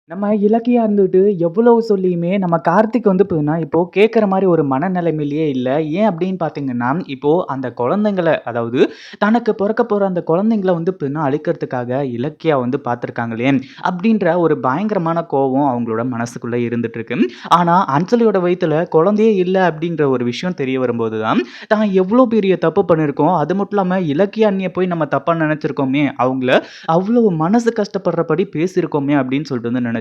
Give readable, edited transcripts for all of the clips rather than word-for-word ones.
நம்ம இலக்கியா இருந்துட்டு எவ்வளவு சொல்லியுமே நம்ம கார்த்திக் வந்து பார்த்தீங்கன்னா, இப்போ கேட்குற மாரி ஒரு மனநிலைமையிலேயே இல்ல. ஏன் அப்படின்னு பார்த்தீங்கன்னா, இப்போ அந்த குழந்தைங்கள அதாவது தனக்கு பொறக்க போற அந்த குழந்தைங்கள வந்து பார்த்தீங்கன்னா, அழிக்கிறதுக்காக இலக்கியா வந்து பார்த்துருக்காங்களே, அப்படின்ற ஒரு பயங்கரமான கோவம் அவங்களோட மனசுக்குள்ள இருந்துட்டு இருக்கு. ஆனா, அஞ்சலியோட வயித்துல குழந்தையே இல்ல அப்படின்ற ஒரு விஷயம் தெரிய வரும்போது தான், தான் எவ்வளோ பெரிய தப்பு பண்ணியிருக்கோம். அது மட்டும் இல்லாம இலக்கிய அண்ணிய போய் நம்ம தப்பா நெனச்சிருக்கோமே, அவங்கள அவ்வளவு மனசு கஷ்டப்படுறபடி பேசியிருக்கோமே அப்படின்னு சொல்லிட்டு வந்து நெனச்சு,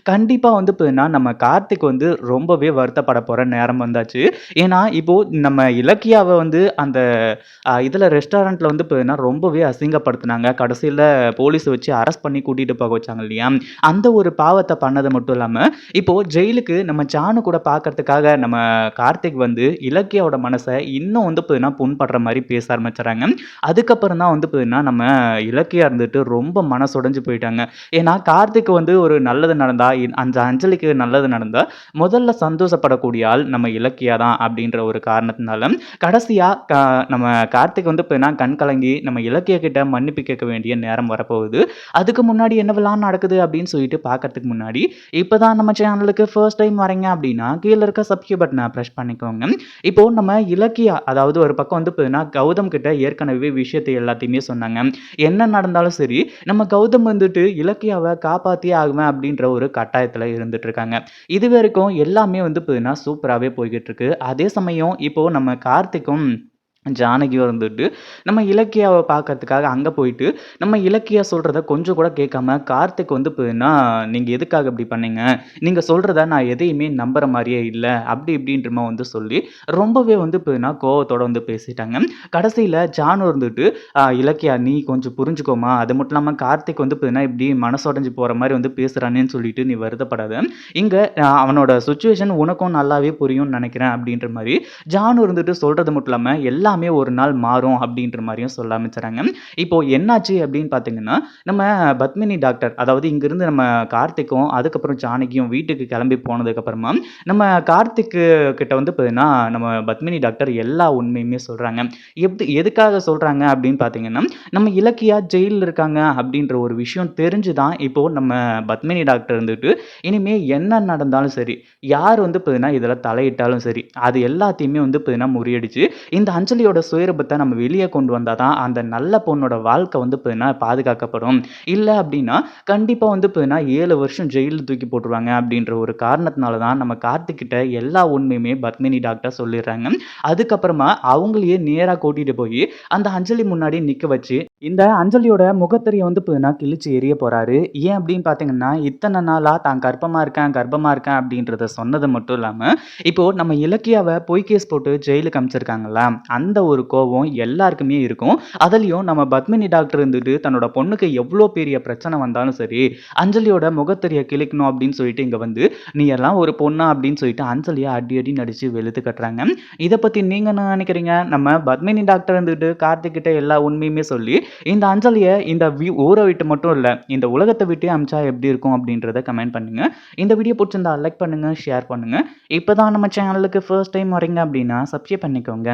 கண்டிப்பா வந்து பார்த்தீங்கன்னா, நம்ம கார்த்திக் வந்து ரொம்பவே வருத்தப்பட போற நேரம் வந்தாச்சு. ஏன்னா, இப்போ நம்ம இலக்கியாவ வந்து அந்த இதுல ரெஸ்டாரண்ட்ல வந்து பார்த்தீங்கன்னா, ரொம்பவே அசிங்கப்படுத்துனாங்க. கடைசில போலீஸ வச்சு அரெஸ்ட் பண்ணி கூட்டிட்டு போக வச்சாங்க இல்லையா? அந்த ஒரு பாவத்த பண்ணது மட்டும் இல்லாம, இப்போ ஜெயிலுக்கு நம்ம ஜானு கூட பார்க்கறதுக்காக நம்ம கார்த்திக் வந்து இலக்கியாவோட மனச இன்னும் வந்து பார்த்தீங்கன்னா, புண்படுற மாரி பேச ஆரம்பிச்சுறாங்க. அதுக்கப்புறம் தான் வந்து பார்த்தீங்கன்னா, நம்ம இலக்கியா இருந்துட்டு ரொம்ப மனசொடைஞ்சு போயிட்டாங்க. ஏன்னா, கார்த்திக் வந்து ஒரு நல்லது நடந்தா, அந்த அஞ்சலிக்கு நல்லது நடந்தா, முதல்ல சந்தோஷப்படக்கூடிய ஆள் நம்ம இலக்கியா தான் அப்படின்ற ஒரு காரணத்தினால, கடைசியா நம்ம கார்த்திக் வந்து இப்ப நான் கண் கலங்கி நம்ம இலக்கியா கிட்ட மன்னிப்பு கேட்க வேண்டிய நேரம் வரப்போகுது. அதுக்கு முன்னாடி என்னவெல்லாம் நடக்குது அப்படின்னு சொல்லிட்டு பார்க்கறதுக்கு முன்னாடி, இப்பதான் நம்ம சேனலுக்கு ஃபர்ஸ்ட் டைம் வரீங்க அப்படின்னா, கீழ இருக்க சப்ஸ்கிரைப் பட்டன பிரஸ் பண்ணிக்கோங்க. இப்போ நம்ம இலக்கியா அதாவது ஒரு பக்கம் வந்து பார்த்தீங்கன்னா, கௌதம் கிட்ட ஏற்கனவே விஷயத்த எல்லாத்தையுமே சொன்னாங்க. என்ன நடந்தாலும் சரி, நம்ம கௌதம் வந்துட்டு இலக்கியாவ காப்பாத்தியே ஆகுவேன் அப்படின்ற ஒரு கட்டாயத்துல இருந்துட்டு இருக்காங்க. இதுவரைக்கும் எல்லாமே வந்து பார்த்தீங்கன்னா, சூப்பராவே போய்க்கிட்டு இருக்கு. அதே சமயம் இப்போ நம்ம கார்த்திக்கும் ஜானகியும் இருந்துட்டு, நம்ம இலக்கியாவ பார்க்கறதுக்காக அங்க போயிட்டு, நம்ம இலக்கியா சொல்றத கொஞ்சம் கூட கேட்காம, கார்த்திக் வந்து பார்த்தீங்கன்னா, "நீங்க எதுக்காக இப்படி பண்ணீங்க? நீங்க சொல்றத நான் எதையுமே நம்புற மாரியே இல்ல." அப்படி இப்படின்றமா வந்து சொல்லி, ரொம்பவே வந்து பார்த்தீங்கன்னா, கோவத்தோட வந்து பேசிட்டாங்க. கடைசியில ஜானு இருந்துட்டு, இலக்கியா நீ கொஞ்சம் புரிஞ்சுக்கோமா. அது மட்டும் இல்லாம கார்த்திக் வந்து பார்த்தீங்கன்னா, இப்படி மனசொடைஞ்சு போற மாரி வந்து பேசுறானேன்னு சொல்லிட்டு நீ வருத்தப்படாத. இங்க அவனோட சிச்சுவேஷன் உனக்கும் நல்லாவே புரியும்னு நெனைக்கிறேன்." அப்படின்ற மாரி ஜானு இருந்துட்டு சொல்றது மட்டும் இல்லாம, எல்லாமே ஒரு நாள் மாறும் அப்படின்ற மாரியும் சொல்ல ஆரம்பிச்சுறாங்க. இப்போ என்னாச்சு அப்படின்னு பார்த்தீங்கன்னா, நம்ம பத்மினி டாக்டர் அதாவது இங்கிருந்து நம்ம கார்த்திக்கும், அதுக்கப்புறம் ஜானகியும் வீட்டுக்கு கிளம்பி போனதுக்கப்புறமா, நம்ம கார்த்திக்கு கிட்ட வந்து பார்த்தீங்கன்னா, நம்ம பத்மினி டாக்டர் எல்லா உண்மையுமே சொல்றாங்க. எதுக்காக சொல்றாங்க அப்படின்னு பார்த்தீங்கன்னா, நம்ம இலக்கியா ஜெயில்ல இருக்காங்க அப்படின்ற ஒரு விஷயம் தெரிஞ்சு தான், இப்போ நம்ம பத்மினி டாக்டர் இருந்துட்டு, இனிமே என்ன நடந்தாலும் சரி, யார் வந்து பார்த்தீங்கன்னா, இதில தலையிட்டாலும் சரி, அது எல்லாத்தையுமே வந்து பார்த்தீங்கன்னா முறியடிச்சு, இந்த அஞ்சலியோட சுயரூபத்த நம்ம வெளிய கொண்டு வந்தா தான், அந்த நல்ல பொண்ணோட வாழ்க்கை வந்து பார்த்தீங்கன்னா பாதுகாக்கப்படும். இல்ல அப்படின்னா, கண்டிப்பா வந்து பார்த்தீங்கன்னா 7 வருஷம் ஜெயில்ல தூக்கி போட்டுருவாங்க அப்படின்ற ஒரு காரணத்தினால தான், நம்ம கார்த்திக் கிட்ட எல்லா உண்மையுமே பத்மினி டாக்டர் சொல்லிடுறாங்க. அதுக்கப்புறமா அவங்களையே நேரா கூட்டிட்டு போயி, அந்த அஞ்சலி முன்னாடி நிக்க வச்சு, இந்த அஞ்சலியோட முகத்திரைய வந்து பார்த்தீங்கன்னா கிழிச்சு எறிய போறாரு. ஏன் அப்படின்னு பார்த்தீங்கன்னா, இத்தன நாளா தான் கர்ப்பமா இருக்கேன், கர்ப்பமா இருக்கேன் அப்படின்றத சொன்னது மட்டும் இல்லாம, இப்போ நம்ம இலக்கியாவ பொய் கேஸ் போட்டு ஜெயிலுக்கு அனுப்பிச்சிருக்காங்கல்ல, அந்த ஒரு கோவம் எல்லாருக்குமே இருக்கும். அதுலயும் நம்ம பத்மினி டாக்டர் இருந்துட்டு தன்னோட பொண்ணுக்கு எவ்ளோ பெரிய பிரச்சனை வந்தாலும் சரி, அஞ்சலியோட முகத்திரைய கிழிக்கணும் அப்படின்னு சொல்லிட்டு இங்க வந்து, "நீ எல்லாம் ஒரு பொண்ணா?" அப்படின்னு சொல்லிட்டு அஞ்சலிய அடி அடின்னு அடிச்சு வெளுத்து கட்டுறாங்க. இத பத்தி நீங்க என்ன நினைக்கிறீங்க? நம்ம பத்மினி டாக்டர் இருந்துட்டு கார்த்திக் கிட்ட எல்லா உண்மையுமே சொல்லி, இந்த அஞ்சலிய இந்த ஊர விட்டு மட்டும் இல்ல, இந்த உலகத்த விட்டே அனுப்பிச்சா எப்படி இருக்கும் அப்படின்றத கமெண்ட் பண்ணுங்க. இந்த வீடியோ புடிச்சிருந்தா லைக் பண்ணுங்க, ஷேர் பண்ணுங்க. இப்பதான் நம்ம சேனலுக்கு ஃபர்ஸ்ட் டைம் வரீங்க அப்படின்னா சப்ஸ்கிரைப் பண்ணிக்கோங்க.